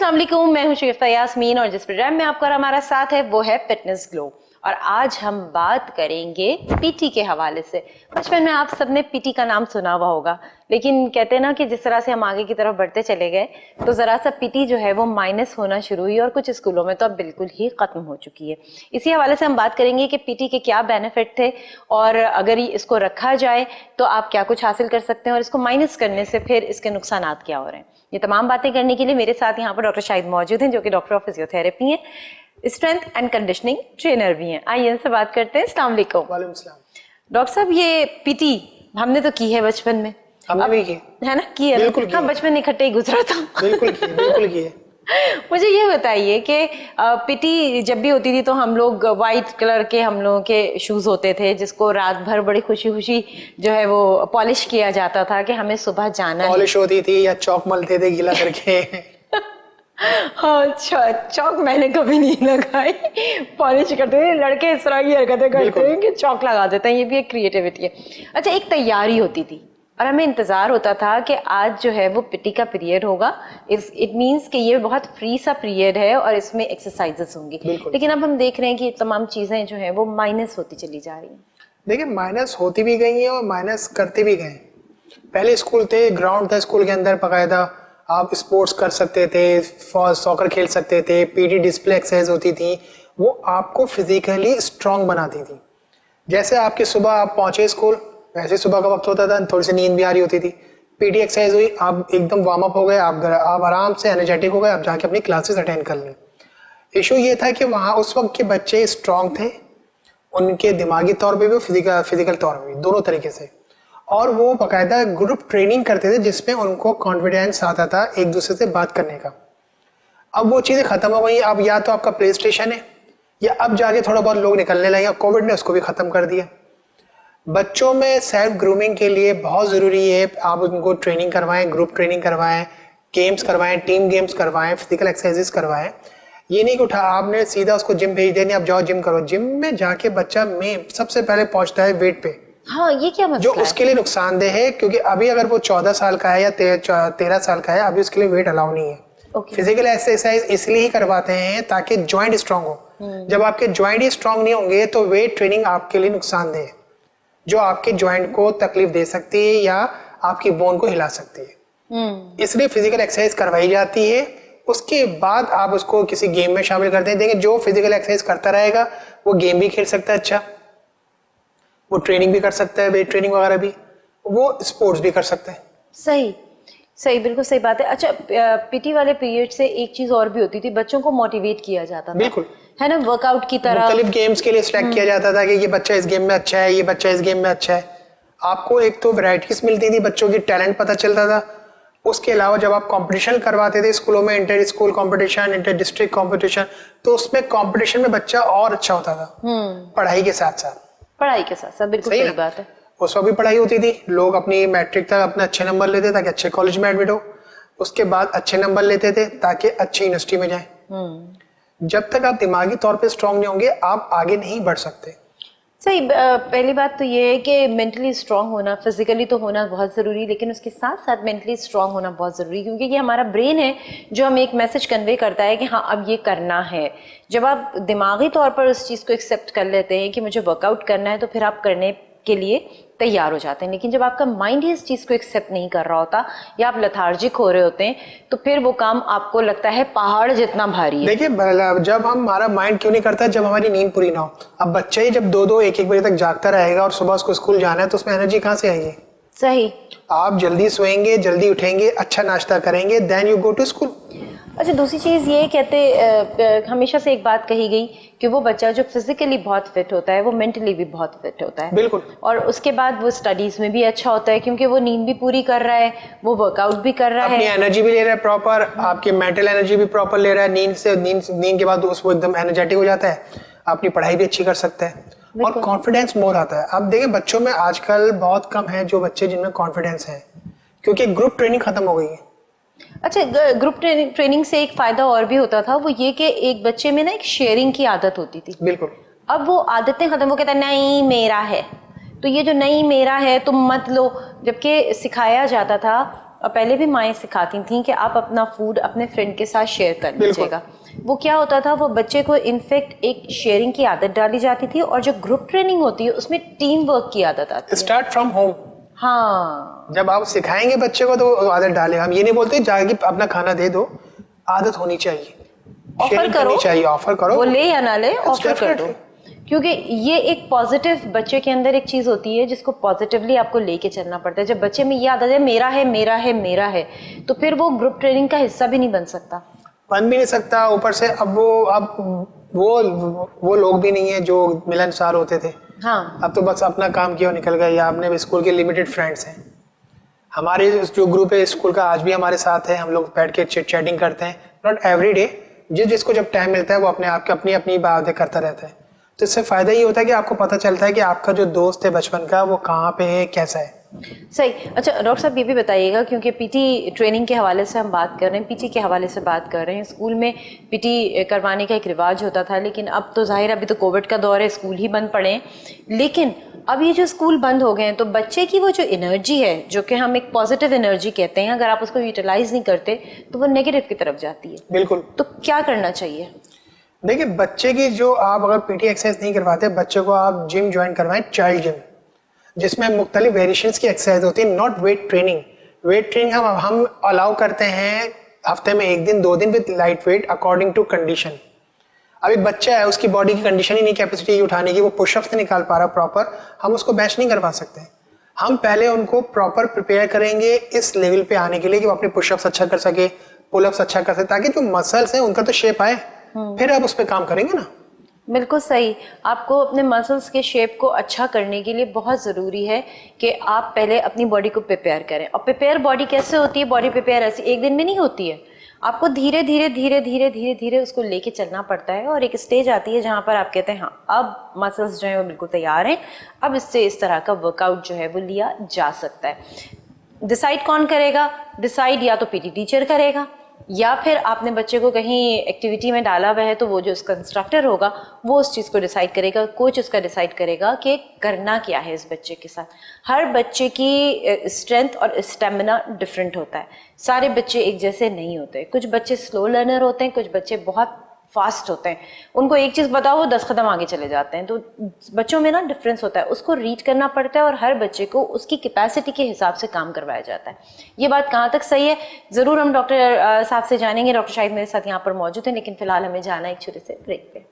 अस्सलाम वालेकुम, मैं हूं शिफ्ता यास्मीन और जिस प्रोग्राम में आपका हमारा साथ है वो है फिटनेस ग्लो। और आज हम बात करेंगे पीटी के हवाले से। बचपन में आप सबने पीटी का नाम सुना हुआ होगा, लेकिन कहते हैं ना कि जिस तरह से हम आगे की तरफ बढ़ते चले गए तो ज़रा सा पीटी जो है वो माइनस होना शुरू हुई और कुछ स्कूलों में तो अब बिल्कुल ही ख़त्म हो चुकी है। इसी हवाले से हम बात करेंगे कि पीटी के क्या बेनिफिट थे और अगर इसको रखा जाए तो आप क्या कुछ हासिल कर सकते हैं और इसको माइनस करने से फिर इसके नुकसान क्या हो रहे हैं। ये तमाम बातें करने के लिए मेरे साथ यहाँ पर डॉक्टर शाहिद मौजूद हैं, जो कि डॉक्टर ऑफ फिजियोथेरेपी हैं, स्ट्रेंथ एंड कंडीशनिंग ट्रेनर भी हैं। आइए इनसे बात करते हैं। अस्सलाम वालेकुम। वालेकुम सलाम। डॉक्टर साहब, ये पीटी हमने तो की है बचपन में, हमने भी की है ना, की है, बिल्कुल हाँ, बचपन इकट्ठे ही गुजरा था। बिल्कुल की है। मुझे ये बताइए कि पीटी जब भी होती थी तो हम लोग वाइट कलर के हम लोगों के शूज होते थे जिसको रात भर बड़ी खुशी खुशी जो है वो पॉलिश किया जाता था कि हमें सुबह जाना पॉलिश होती थी या चौक मलते थे गीला करके। हाँ, चौक मैंने कभी नहीं लगाई, पॉलिश करते थे लड़के, इस तरह की हरकतें करते हैं कि चौक लगा देते हैं। ये भी एक क्रिएटिविटी है। अच्छा, एक तैयारी होती थी और हमें इंतजार होता था कि आज जो है वो पीटी का पीरियड होगा, इट मींस कि ये बहुत फ्री सा पीरियड है और इसमें एक्सरसाइजेस होंगी। लेकिन अब हम देख रहे हैं कि तमाम चीजें जो है वो माइनस होती चली जा रही हैं। देखिए, माइनस होती भी गई है और माइनस करते भी गए। पहले स्कूल थे, ग्राउंड था स्कूल के अंदर, बाकायदा आप स्पोर्ट्स कर सकते थे, सॉकर खेल सकते थे, पीटी डिस्प्ले एक्सरसाइज होती थी, वो आपको फिजिकली स्ट्रांग बनाती थी। जैसे आपके सुबह आप पहुंचे स्कूल, वैसे सुबह का वक्त होता था, थोड़ी सी नींद भी आ रही होती थी, पीटी एक्सरसाइज हुई, आप एकदम वार्म अप हो गए, आप आराम से एनर्जेटिक हो गए, आप जाके अपनी क्लासेस अटेंड कर ली। इशू ये था कि वहाँ उस वक्त के बच्चे स्ट्रांग थे, उनके दिमागी तौर पे भी, फिजिकल तौर पे भी, दोनों तरीके से। और वो बाकायदा ग्रुप ट्रेनिंग करते थे जिसमें उनको कॉन्फिडेंस आता था एक दूसरे से बात करने का। अब वो चीज़ें खत्म हो गई। अब या तो आपका प्ले स्टेशन है या अब जाके थोड़ा बहुत लोग निकलने लगे। कोविड ने उसको भी खत्म कर दिया। बच्चों में सेल्फ ग्रूमिंग के लिए बहुत ज़रूरी है आप उनको ट्रेनिंग करवाएं, ग्रुप ट्रेनिंग करवाएं, गेम्स करवाएं, टीम गेम्स करवाएं, फिजिकल एक्सरसाइजेस करवाएं। ये नहीं कि उठा आपने सीधा उसको जिम भेज देनी, आप जाओ जिम करो। जिम में जाके बच्चा में सबसे पहले पहुंचता है वेट पे। हाँ, ये क्या मसला जो उसके लिए नुकसानदेह है, क्योंकि अभी अगर वो 14 साल का है या 13 साल का है, अभी उसके लिए वेट अलाउ नहीं है। फिजिकल एक्सरसाइज इसलिए ही करवाते हैं ताकि जॉइंट स्ट्रांग हो। जब आपके जॉइंट ही स्ट्रांग नहीं होंगे तो वेट ट्रेनिंग आपके लिए नुकसानदेह है, जो आपके जॉइंट को तकलीफ दे सकती है या आपकी बोन को हिला सकती है। इसलिए फिजिकल एक्सरसाइज करवाई जाती है। उसके बाद आप उसको किसी गेम में शामिल करते हैं। देखिए, जो फिजिकल एक्सरसाइज करता रहेगा वो गेम भी खेल सकता है, अच्छा, वो ट्रेनिंग भी कर सकता है, वेट ट्रेनिंग वगैरह भी, वो स्पोर्ट्स भी कर सकता है। सही सही, बिल्कुल सही बात है। अच्छा, पीटी वाले पीरियड से एक चीज और भी होती थी, बच्चों को मोटिवेट किया जाता था, बिल्कुल, है ना, वर्कआउट की तरह। मुख्तलिफ गेम्स के लिए सिलेक्ट किया जाता था कि ये बच्चा इस गेम में अच्छा है, ये बच्चा इस गेम में अच्छा है। आपको एक तो वैरायटीज मिलती थी, बच्चों की टैलेंट पता चलता था। उसके अलावा जब आप कंपटीशन करवाते थे स्कूलों में, inter school competition, inter district competition, तो उसमें कंपटीशन में बच्चा और अच्छा होता था पढ़ाई के साथ साथ। पढ़ाई के साथ साथ, बिल्कुल सही बात है। उस वक्त भी पढ़ाई होती थी, लोग अपनी मैट्रिक तक अपने अच्छे नंबर लेते ताकि अच्छे कॉलेज में एडमिट हो, उसके बाद अच्छे नंबर लेते थे ताकि अच्छी यूनिवर्सिटी में जाए। जब तक आप दिमागी तौर पे स्ट्रांग नहीं होंगे आप आगे नहीं बढ़ सकते। सही, पहली बात तो ये है कि मेंटली स्ट्रांग होना, फिजिकली तो होना बहुत ज़रूरी, लेकिन उसके साथ साथ मेंटली स्ट्रांग होना बहुत ज़रूरी, क्योंकि ये हमारा ब्रेन है जो हमें एक मैसेज कन्वे करता है कि हाँ अब ये करना है। जब आप दिमागी तौर पर उस चीज़ को एक्सेप्ट कर लेते हैं कि मुझे वर्कआउट करना है, तो फिर आप करने के लिए तैयार हो जाते हैं। लेकिन जब आपका माइंड ही इस चीज़ को एक्सेप्ट नहीं कर रहा होता या आप लथार्जिक हो रहे होते हैं, तो फिर वो काम आपको लगता है पहाड़ जितना भारी है। देखिए, जब हमारा माइंड क्यों नहीं करता, जब हमारी नींद पूरी ना हो। अब बच्चा ही जब 2-2 1-1 बजे तक जागता रहेगा और सुबह उसको स्कूल जाना है, तो उसमें एनर्जी कहाँ से आएगी? सही, आप जल्दी सोएंगे, जल्दी उठेंगे, अच्छा नाश्ता करेंगे, then you go to school. अच्छा, दूसरी चीज़ ये कहते हमेशा से एक बात कही गई कि वो बच्चा जो फिजिकली बहुत फिट होता है वो मेंटली भी बहुत फिट होता है। बिल्कुल। और उसके बाद वो स्टडीज में भी अच्छा होता है, क्योंकि वो नींद भी पूरी कर रहा है, वो वर्कआउट भी कर रहा है, अपनी एनर्जी भी ले रहा है प्रॉपर, आपकी मेंटल एनर्जी भी प्रॉपर ले रहा है। नींद के बाद उसको एकदम एनर्जेटिक हो जाता है, अपनी पढ़ाई भी अच्छी कर सकता है और कॉन्फिडेंस मोर आता है। अब देखिए, बच्चों में आजकल बहुत कम है जो बच्चे जिनमें कॉन्फिडेंस है, क्योंकि ग्रुप ट्रेनिंग खत्म हो गई है। अच्छा, ग्रुप ट्रेनिंग से एक फायदा और भी होता था, वो ये कि एक बच्चे में ना एक शेयरिंग की आदत होती थी। बिल्कुल। अब वो आदतें खत्म, वो कहता है नहीं मेरा है, तो ये जो नहीं मेरा है तुम मत लो, जबकि सिखाया जाता था और पहले भी माएँ सिखाती थी कि आप अपना फूड अपने फ्रेंड के साथ शेयर कर लीजिएगा। वो क्या होता था, वो बच्चे को इनफेक्ट एक शेयरिंग की आदत डाली जाती थी, और जो ग्रुप ट्रेनिंग होती है उसमें टीम वर्क की आदत आती है। Start from home. हाँ, जब आप सिखाएंगे बच्चे को तो वो आदत डालेगा। हम ये नहीं बोलते जाके अपना खाना दे दो, आदत होनी चाहिए, ऑफर करो, चाहिए, ऑफर करो, वो ले या ना ले, ऑफर कर दो। Definitely. क्योंकि ये एक पॉजिटिव बच्चे के अंदर एक चीज होती है जिसको पॉजिटिवली आपको लेके चलना पड़ता है। जब बच्चे में ये आदत है मेरा है मेरा है मेरा है, तो फिर वो ग्रुप ट्रेनिंग का हिस्सा भी नहीं बन सकता। बन भी नहीं सकता। ऊपर से अब वो लोग भी नहीं है जो मिलनसार होते थे। हाँ, अब तो बस अपना काम किया और निकल गए, या अपने स्कूल के लिमिटेड फ्रेंड्स हैं। हमारे जो ग्रुप है स्कूल का आज भी हमारे साथ है, हम लोग बैठ के चैटिंग करते हैं, नॉट एवरी डे, जिसको जब टाइम मिलता है वो अपने आप की अपनी अपनी बातें करता रहता है। तो इससे फायदा ये होता है कि आपको पता चलता है कि आपका जो दोस्त है बचपन का वो कहाँ पे है, कैसा है। सही। अच्छा डॉक्टर साहब ये भी बताइएगा, क्योंकि पीटी ट्रेनिंग के हवाले से हम बात कर रहे हैं, पीटी के हवाले से बात कर रहे हैं। स्कूल में पीटी करवाने का एक रिवाज होता था, लेकिन अब तो जाहिर अभी तो कोविड का दौर है, स्कूल ही बंद पड़े हैं। लेकिन अब ये जो स्कूल बंद हो गए हैं तो बच्चे की वो जो एनर्जी है, जो कि हम एक पॉजिटिव एनर्जी कहते हैं, अगर आप उसको यूटिलाइज नहीं करते तो वो नेगेटिव की तरफ जाती है। बिल्कुल। तो क्या करना चाहिए? देखिए, बच्चे की जो आप अगर पीटी एक्सरसाइज नहीं करवाते, बच्चे को आप जिम ज्वाइन करवाएं, चाइल्ड जिम, जिसमें मुख्तलिफ वेरिएशंस की एक्सरसाइज होती है, not weight training. Weight training हम अलाउ करते हैं हफ्ते में 1 दिन 2 दिन with light weight according to condition. अब एक बच्चा है, उसकी बॉडी की कंडीशन ही नहीं कैपेसिटी उठाने की, वो पुशअप्स नहीं निकाल पा रहा प्रॉपर, हम उसको बेंच नहीं करवा सकते। हम पहले उनको प्रॉपर प्रिपेयर करेंगे इस लेवल पे आने के लिए कि वो अपने पुशअप्स अच्छा कर सके, पुलअप्स अच्छा कर सके, ताकि जो मसल्स हैं उनका तो शेप आए, फिर आप उस पर काम करेंगे ना। बिल्कुल सही। आपको अपने मसल्स के शेप को अच्छा करने के लिए बहुत ज़रूरी है कि आप पहले अपनी बॉडी को प्रिपेयर करें। और प्रिपेयर बॉडी कैसे होती है? बॉडी प्रिपेयर ऐसे एक दिन में नहीं होती है, आपको धीरे धीरे धीरे धीरे धीरे धीरे उसको लेके चलना पड़ता है। और एक स्टेज आती है जहाँ पर आप कहते हैं हाँ अब मसल्स जो हैं वो बिल्कुल तैयार हैं, अब इससे इस तरह का वर्कआउट जो है वो लिया जा सकता है। डिसाइड कौन करेगा? डिसाइड या तो पीटी टीचर करेगा, या फिर आपने बच्चे को कहीं एक्टिविटी में डाला हुआ है तो वो जो उसका इंस्ट्रक्टर होगा वो उस चीज़ को डिसाइड करेगा, कोच उसका डिसाइड करेगा कि करना क्या है इस बच्चे के साथ। हर बच्चे की स्ट्रेंथ और स्टेमिना डिफरेंट होता है, सारे बच्चे एक जैसे नहीं होते। कुछ बच्चे स्लो लर्नर होते हैं, कुछ बच्चे बहुत फास्ट होते हैं, उनको एक चीज़ बताओ वो 10 कदम आगे चले जाते हैं। तो बच्चों में ना डिफरेंस होता है, उसको रीड करना पड़ता है और हर बच्चे को उसकी कैपेसिटी के हिसाब से काम करवाया जाता है। ये बात कहाँ तक सही है ज़रूर हम डॉक्टर साहब से जानेंगे। डॉक्टर शाहिद मेरे साथ यहाँ पर मौजूद हैं, लेकिन फिलहाल हमें जाना है एक छोटे से ब्रेक पे।